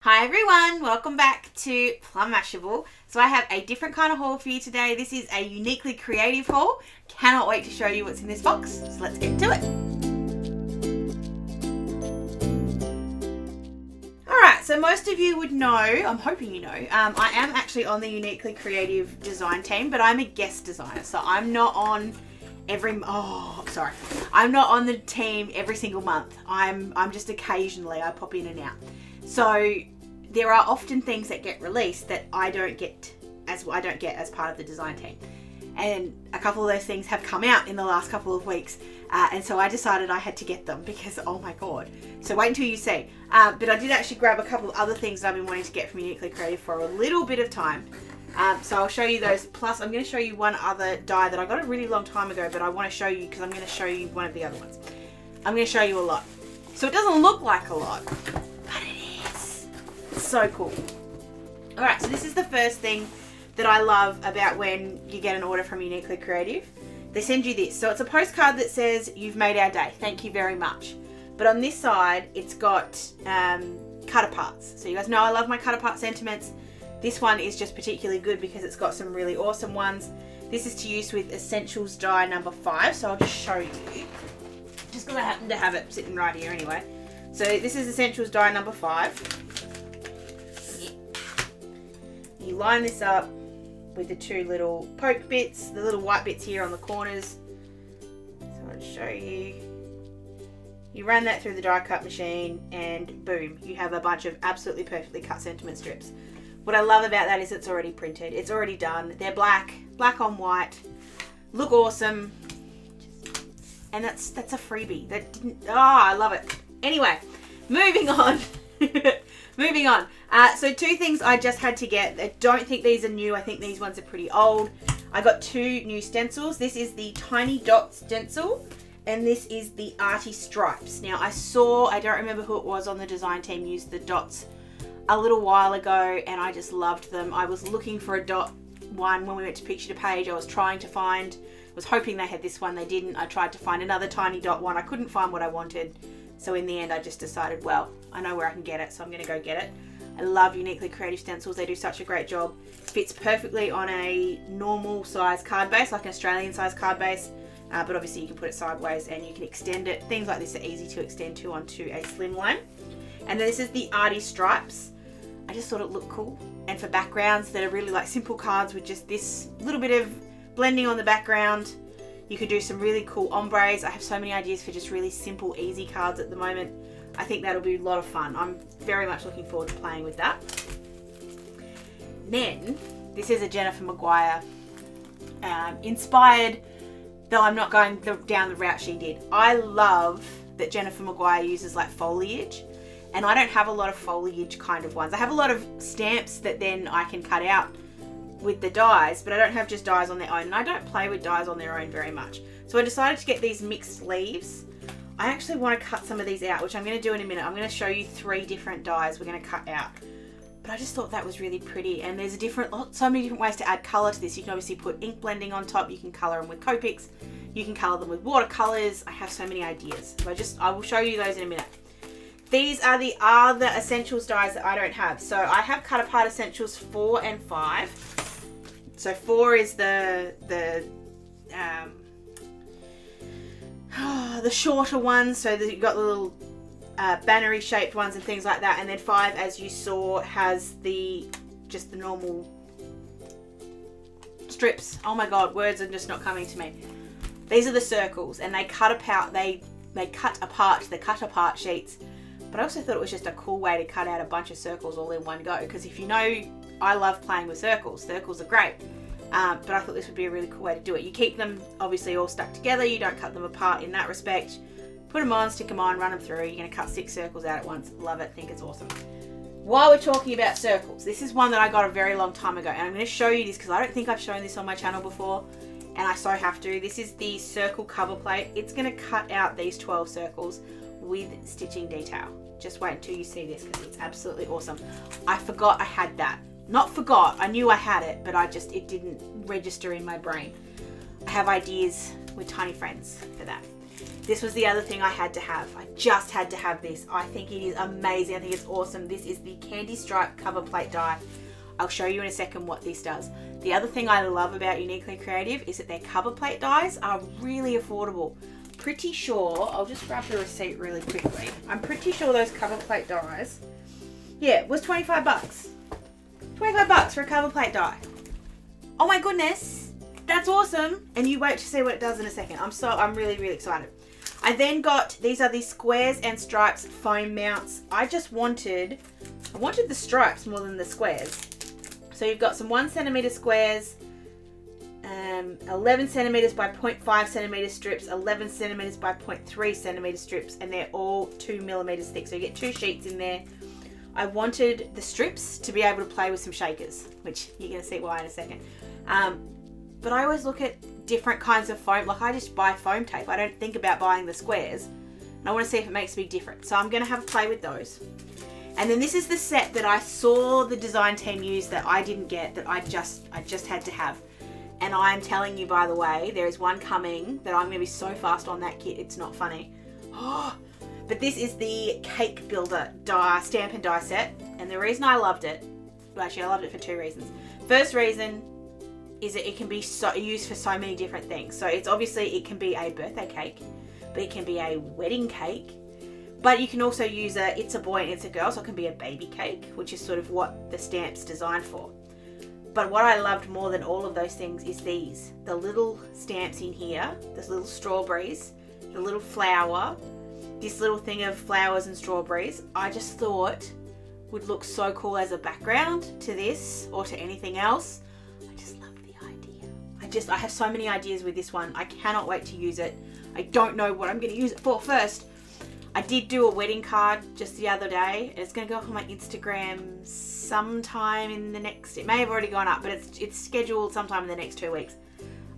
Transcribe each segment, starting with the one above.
Hi everyone, welcome back to Plum Mashable. So I have a different kind of haul for you today. This is a uniquely creative haul. Cannot wait to show you what's in this box. So let's get to it. Alright, so most of you would know, I'm hoping you know, I am actually on the uniquely creative design team, but I'm a guest designer. So I'm not on I'm not on the team every single month. I'm just occasionally, I pop in and out. So there are often things that get released that I don't get as part of the design team. And a couple of those things have come out in the last couple of weeks. And so I decided I had to get them because, oh my God. So wait until you see. But I did actually grab a couple of other things that I've been wanting to get from Uniquely Creative for a little bit of time. So I'll show you those. Plus I'm going to show you one other die that I got a really long time ago, but I want to show you because I'm going to show you one of the other ones. I'm going to show you a lot. So it doesn't look like a lot, but it is. It's so cool. Alright, so this is the first thing that I love about when you get an order from Uniquely Creative. They send you this. So it's a postcard that says, "You've made our day. Thank you very much." But on this side, it's got cut aparts. So you guys know I love my cut apart sentiments. This one is just particularly good because it's got some really awesome ones. This is to use with Stencils die number 5. So I'll just show you. Just because I happen to have it sitting right here anyway. So this is Stencils die number 5. You line this up with the two little poke bits, the little white bits here on the corners. So I'll just show you. You run that through the die cut machine and boom, you have a bunch of absolutely perfectly cut sentiment strips. What I love about that is it's already printed. It's already done. They're black on white. Look awesome. And that's a freebie. I love it. Anyway, moving on. Moving on. So two things I just had to get. I don't think these are new. I think these ones are pretty old. I got two new stencils. This is the Tiny Dot stencil and this is the Arty stripes. Now I don't remember who it was on the design team used the dots a little while ago and I just loved them. I was looking for a dot one when we went to picture to page. I was hoping they had this one. They didn't. I tried to find another tiny dot one. I couldn't find what I wanted. So in the end I just decided, well, I know where I can get it, so I'm going to go get it. I love Uniquely Creative stencils. They do such a great job. Fits perfectly on a normal size card base, like an Australian size card base. But obviously you can put it sideways and you can extend it. Things like this are easy to extend to onto a slimline. And then this is the Arty stripes. I just thought it looked cool. And for backgrounds that are really like simple cards with just this little bit of blending on the background, you could do some really cool ombres. I have so many ideas for just really simple, easy cards at the moment. I think that'll be a lot of fun. I'm very much looking forward to playing with that. Then, this is a Jennifer Maguire inspired, though I'm not going down the route she did. I love that Jennifer Maguire uses like foliage. And I don't have a lot of foliage kind of ones. I have a lot of stamps that then I can cut out with the dies, but I don't have just dies on their own. And I don't play with dies on their own very much. So I decided to get these mixed leaves. I actually want to cut some of these out, which I'm going to do in a minute. I'm going to show you 3 different dies we're going to cut out. But I just thought that was really pretty. And there's so many different ways to add colour to this. You can obviously put ink blending on top. You can colour them with Copics. You can colour them with watercolours. I have so many ideas. So I will show you those in a minute. These are the other Essentials dies that I don't have. So I have cut apart Essentials 4 and 5. So 4 is the shorter ones. So you've got the little bannery shaped ones and things like that. And then 5, as you saw, has just the normal strips. Oh my God, words are just not coming to me. These are the circles, and they cut apart. They cut apart the cut apart sheets. But I also thought it was just a cool way to cut out a bunch of circles all in one go. Because if you know, I love playing with circles. Circles are great. But I thought this would be a really cool way to do it. You keep them obviously all stuck together. You don't cut them apart in that respect. Put them on, stick them on, run them through. You're going to cut 6 circles out at once. Love it. Think it's awesome. While we're talking about circles, this is one that I got a very long time ago. And I'm going to show you this because I don't think I've shown this on my channel before. And I so have to. This is the circle cover plate. It's going to cut out these 12 circles with stitching detail. Just wait until you see this because it's absolutely awesome. I forgot I had that. Not forgot, I knew I had it, but it didn't register in my brain. I have ideas with tiny friends for that. This was the other thing I had to have. I just had to have this. I think it is amazing. I think it's awesome. This is the Candy Stripe cover plate die. I'll show you in a second what this does. The other thing I love about Uniquely Creative is that their cover plate dies are really affordable. Pretty sure, I'll just grab the receipt really quickly. I'm pretty sure those cover plate dies, yeah, it was 25 bucks. 25 bucks for a cover plate die. Oh my goodness, that's awesome. And you wait to see what it does in a second. I'm really, really excited. I then got, these are the squares and stripes foam mounts. I wanted the stripes more than the squares. So you've got some 1 centimeter squares, 11 centimeters by 0.5 centimeter strips, 11 centimeters by 0.3 centimeter strips, and they're all 2 millimeters thick. So you get 2 sheets in there. I wanted the strips to be able to play with some shakers, which you're going to see why in a second. But I always look at different kinds of foam. Like I just buy foam tape. I don't think about buying the squares. And I want to see if it makes a big difference. So I'm going to have a play with those. And then this is the set that I saw the design team use that I didn't get, that I just had to have. And I'm telling you, by the way, there is one coming that I'm going to be so fast on that kit, it's not funny. Oh, but this is the Cake Builder die, stamp and die set. And the reason I loved it, well actually I loved it for 2 reasons. First reason is that it can be used for so many different things. So it's obviously, it can be a birthday cake, but it can be a wedding cake. But you can also use it's a boy and it's a girl, so it can be a baby cake, which is sort of what the stamp's designed for. But what I loved more than all of those things is these. The little stamps in here, those little strawberries, the little flower, this little thing of flowers and strawberries, I just thought would look so cool as a background to this or to anything else. I just love the idea. I have so many ideas with this one. I cannot wait to use it. I don't know what I'm going to use it for first. I did do a wedding card just the other day. It's going to go up on my Instagram sometime in the next, it may have already gone up, but it's scheduled sometime in the next 2 weeks.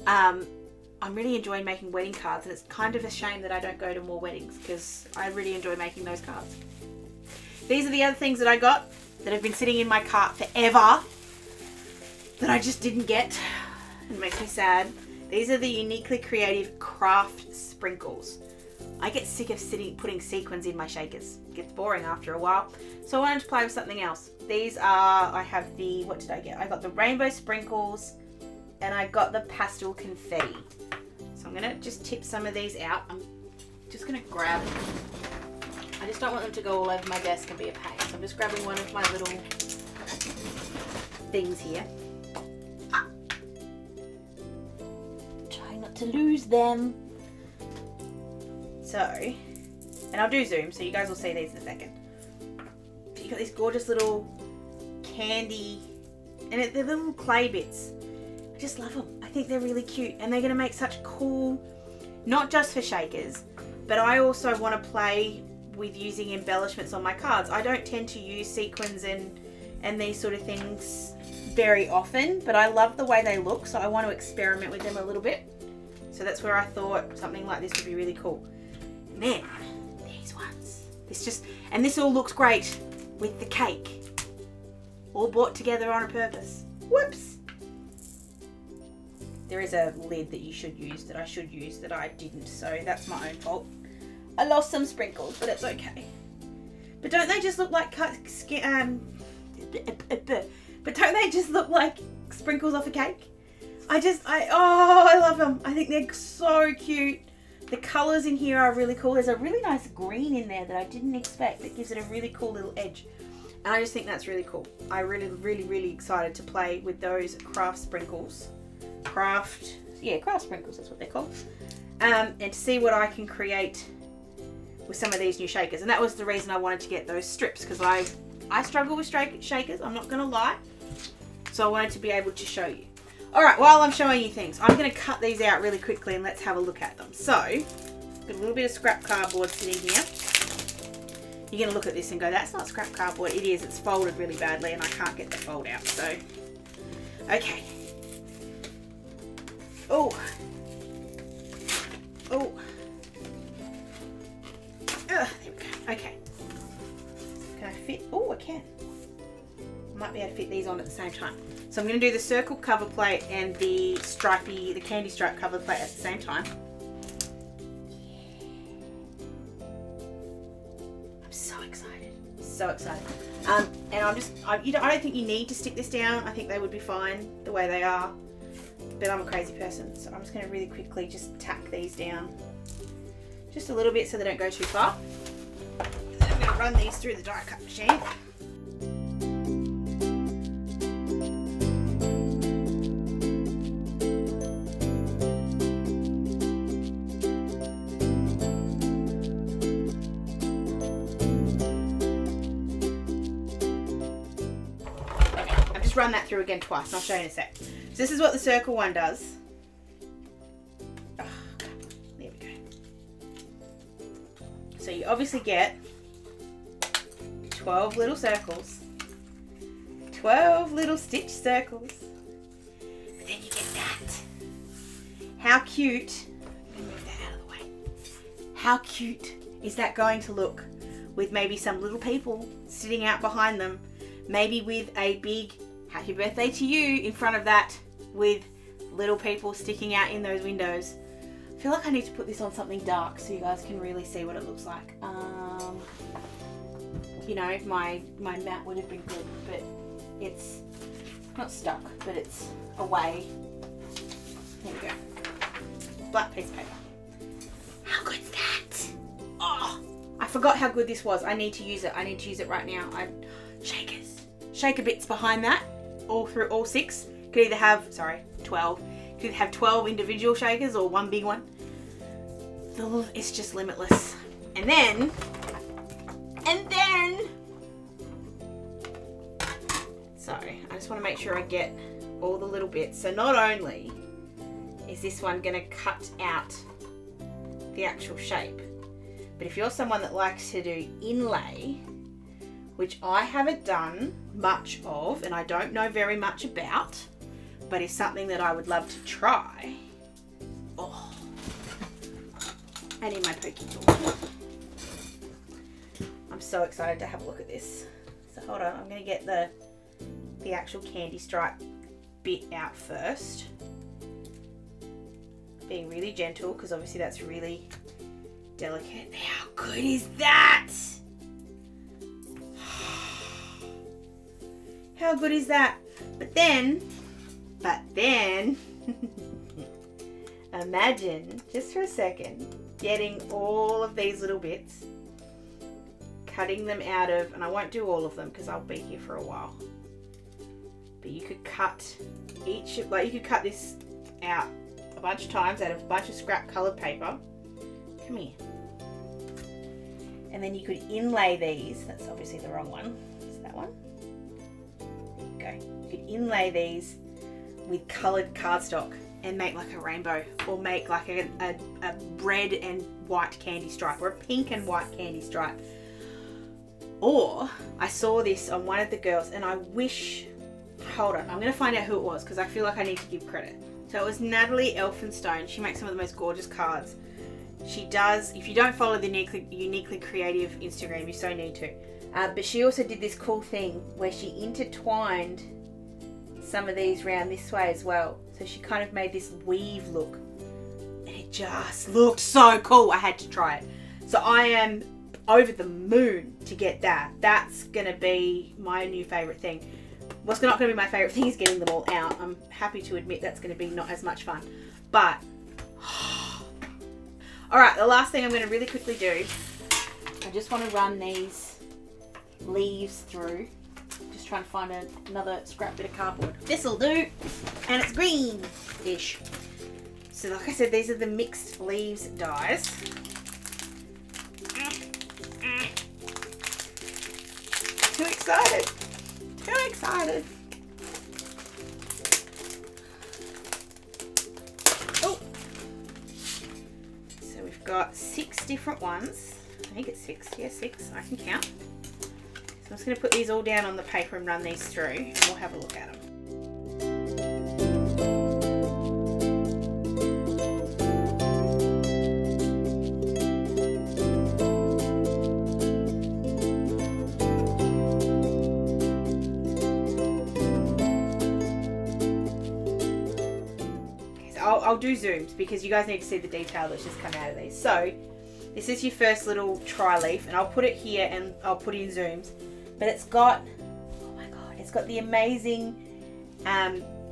I'm really enjoying making wedding cards, and it's kind of a shame that I don't go to more weddings because I really enjoy making those cards. These are the other things that I got that have been sitting in my cart forever that I just didn't get. It makes me sad. These are the Uniquely Creative Craft Sprinkles. I get sick of putting sequins in my shakers. It gets boring after a while. So I wanted to play with something else. These are, I have the, what did I get? I got the rainbow sprinkles and I got the pastel confetti. So I'm going to just tip some of these out. I'm just going to grab, I just don't want them to go all over my desk and be a pain. So I'm just grabbing one of my little things here. Trying not to lose them. So, and I'll do zoom so you guys will see these in a second. But you got these gorgeous little candy, and they're little clay bits. I just love them. I think they're really cute, and they're going to make such cool, not just for shakers, but I also want to play with using embellishments on my cards. I don't tend to use sequins and these sort of things very often, but I love the way they look, so I want to experiment with them a little bit. So that's where I thought something like this would be really cool. Man, these ones. And this all looks great with the cake. All bought together on a purpose. Whoops. There is a lid that you should use, that I should use, that I didn't, so that's my own fault. I lost some sprinkles, but it's okay. But don't they just look like but don't they just look like sprinkles off a cake? I love them. I think they're so cute. The colours in here are really cool. There's a really nice green in there that I didn't expect that gives it a really cool little edge. And I just think that's really cool. I'm really excited to play with those craft sprinkles. Craft sprinkles, that's what they're called. And to see what I can create with some of these new shakers. And that was the reason I wanted to get those strips, because I struggle with shakers, I'm not going to lie. So I wanted to be able to show you. Alright, while I'm showing you things, I'm going to cut these out really quickly and let's have a look at them. So, got a little bit of scrap cardboard sitting here. You're going to look at this and go, that's not scrap cardboard. It is, it's folded really badly and I can't get the fold out. So, okay. Oh. There we go. Okay. Can I fit? Oh, I can. I might be able to fit these on at the same time. So I'm going to do the circle cover plate and the candy stripe cover plate at the same time. so excited. And I don't think you need to stick this down. I think they would be fine the way they are. But I'm a crazy person, so I'm just going to really quickly just tack these down. Just a little bit so they don't go too far. And then I'm going to run these through the die cut machine. Run that through again twice, and I'll show you in a sec. So this is what the circle one does. Oh, there we go. So you obviously get 12 little circles, 12 little stitch circles, but then you get that. How cute, let me move that out of the way. How cute is that going to look with maybe some little people sitting out behind them, maybe with a big happy birthday to you in front of that with little people sticking out in those windows. I feel like I need to put this on something dark so you guys can really see what it looks like. You know, my mat would have been good, but it's not stuck, but it's away. There we go. Black piece of paper. How good's that? Oh, I forgot how good this was. I need to use it. I need to use it right now. Shakers. Shaker bits behind that. All through all 6. Could either have, 12. Could either have 12 individual shakers or one big one. It's just limitless. And then, sorry, I just want to make sure I get all the little bits. So not only is this one going to cut out the actual shape, but if you're someone that likes to do inlay, which I haven't done much of and I don't know very much about, but is something that I would love to try. Oh, I need my pokey tool. I'm so excited to have a look at this. So hold on, I'm going to get the actual candy stripe bit out first. Being really gentle, because obviously that's really delicate. How good is that? How good is that? But then, imagine, just for a second, getting all of these little bits, cutting them out of, and I won't do all of them because I'll be here for a while, but you could cut each, like you could cut this out a bunch of times out of a bunch of scrap coloured paper. Come here. And then you could inlay these, that's obviously the wrong one, it's that one. You could inlay these with coloured cardstock and make like a rainbow, or make like a red and white candy stripe, or a pink and white candy stripe. Or I saw this on one of the girls, and I wish, hold on, I'm going to find out who it was because I feel like I need to give credit. So it was Natalie Elphinstone. She makes some of the most gorgeous cards. She does, if you don't follow the Uniquely Creative Instagram, you so need to. But she also did this cool thing where she intertwined some of these round this way as well. So she kind of made this weave look. And it just looked so cool. I had to try it. So I am over the moon to get that. That's going to be my new favourite thing. What's not going to be my favourite thing is getting them all out. I'm happy to admit that's going to be not as much fun. But, alright, the last thing I'm going to really quickly do, I just want to run these leaves through. Just trying to find another scrap bit of cardboard. This'll do, and it's green-ish. So like I said, these are the mixed leaves dies. Too excited! Too excited! Oh! So we've got 6 different ones. I think it's 6. Yeah, 6. I can count. So I'm just going to put these all down on the paper and run these through, and we'll have a look at them. Okay, so I'll do zooms because you guys need to see the detail that's just come out of these. So this is your first little tri-leaf, and I'll put it here and I'll put in zooms. but it's got, oh my god, it's got the amazing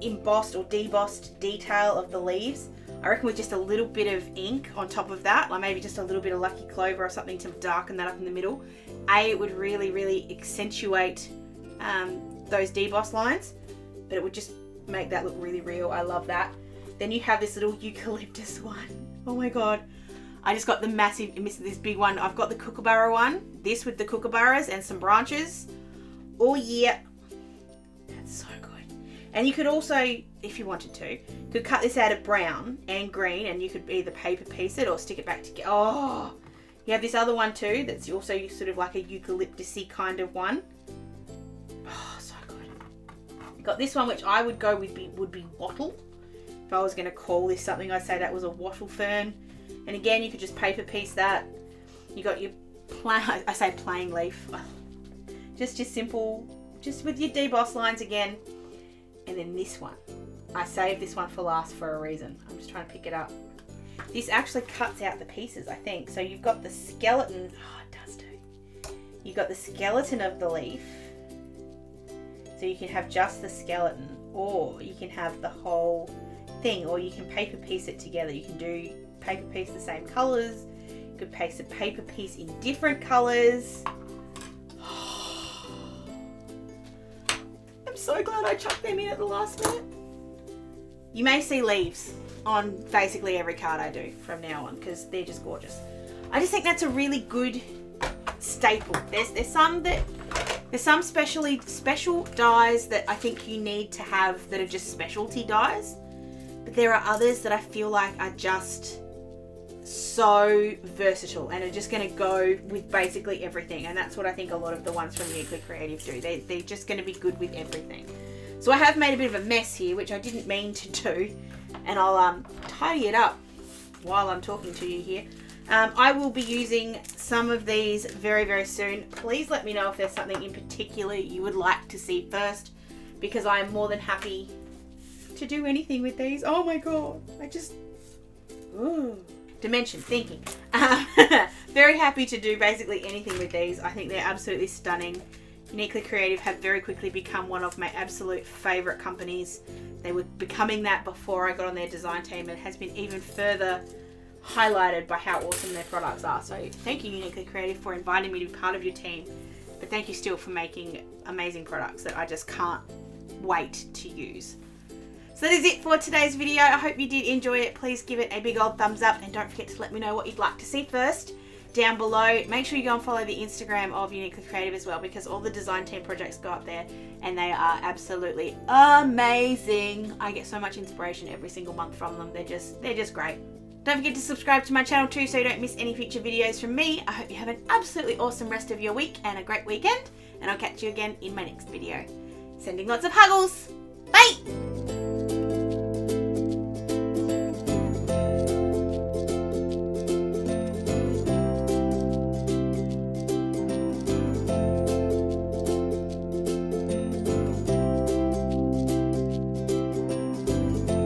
embossed or debossed detail of the leaves. I reckon with just a little bit of ink on top of that, like maybe just a little bit of Lucky Clover or something to darken that up in the middle, it would really, really accentuate those deboss lines, but it would just make that look really real. I love that. Then you have this little eucalyptus one. Oh my god. I just got the massive, this big one. I've got the kookaburra one, this with the kookaburras and some branches. Oh yeah. That's so good. And you could also, if you wanted to, could cut this out of brown and green, and you could either paper piece it or stick it back together. Oh, you have this other one too that's also sort of like a eucalyptus-y kind of one. Oh, so good. Got this one, which I would go with would be wattle. If I was going to call this something, I'd say that was a wattle fern. And again, you could just paper piece that. You got your I say plain leaf. Just your simple, just with your deboss lines again. And then this one. I saved this one for last for a reason. I'm just trying to pick it up. This actually cuts out the pieces, I think. So you've got the skeleton. Oh, it does too. You've got the skeleton of the leaf. So you can have just the skeleton, or you can have the whole thing, or you can paper piece it together. You can do paper piece the same colors. You could paste a paper piece in different colors. I'm so glad I chucked them in at the last minute. You may see leaves on basically every card I do from now on because they're just gorgeous. I just think that's a really good staple. There's some special dies that I think you need to have that are just specialty dies. But there are others that I feel like are just so versatile and are just going to go with basically everything. And that's what I think a lot of the ones from Uniquely Creative do. They're just going to be good with everything. So I have made a bit of a mess here, which I didn't mean to do. And I'll tidy it up while I'm talking to you here. I will be using some of these very, very soon. Please let me know if there's something in particular you would like to see first, because I am more than happy to do anything with these. Oh my god, I just, ooh, dimension thinking. Very happy to do basically anything with these. I think they're absolutely stunning. Uniquely Creative have very quickly become one of my absolute favorite companies. They were becoming that before I got on their design team, and it has been even further highlighted by how awesome their products are. So thank you, Uniquely Creative, for inviting me to be part of your team, but thank you still for making amazing products that I just can't wait to use. So that is it for today's video. I hope you did enjoy it. Please give it a big old thumbs up, and don't forget to let me know what you'd like to see first down below. Make sure you go and follow the Instagram of Uniquely Creative as well, because all the design team projects go up there and they are absolutely amazing. I get so much inspiration every single month from them. They're just great. Don't forget to subscribe to my channel too so you don't miss any future videos from me. I hope you have an absolutely awesome rest of your week and a great weekend, and I'll catch you again in my next video. Sending lots of huggles. Bye!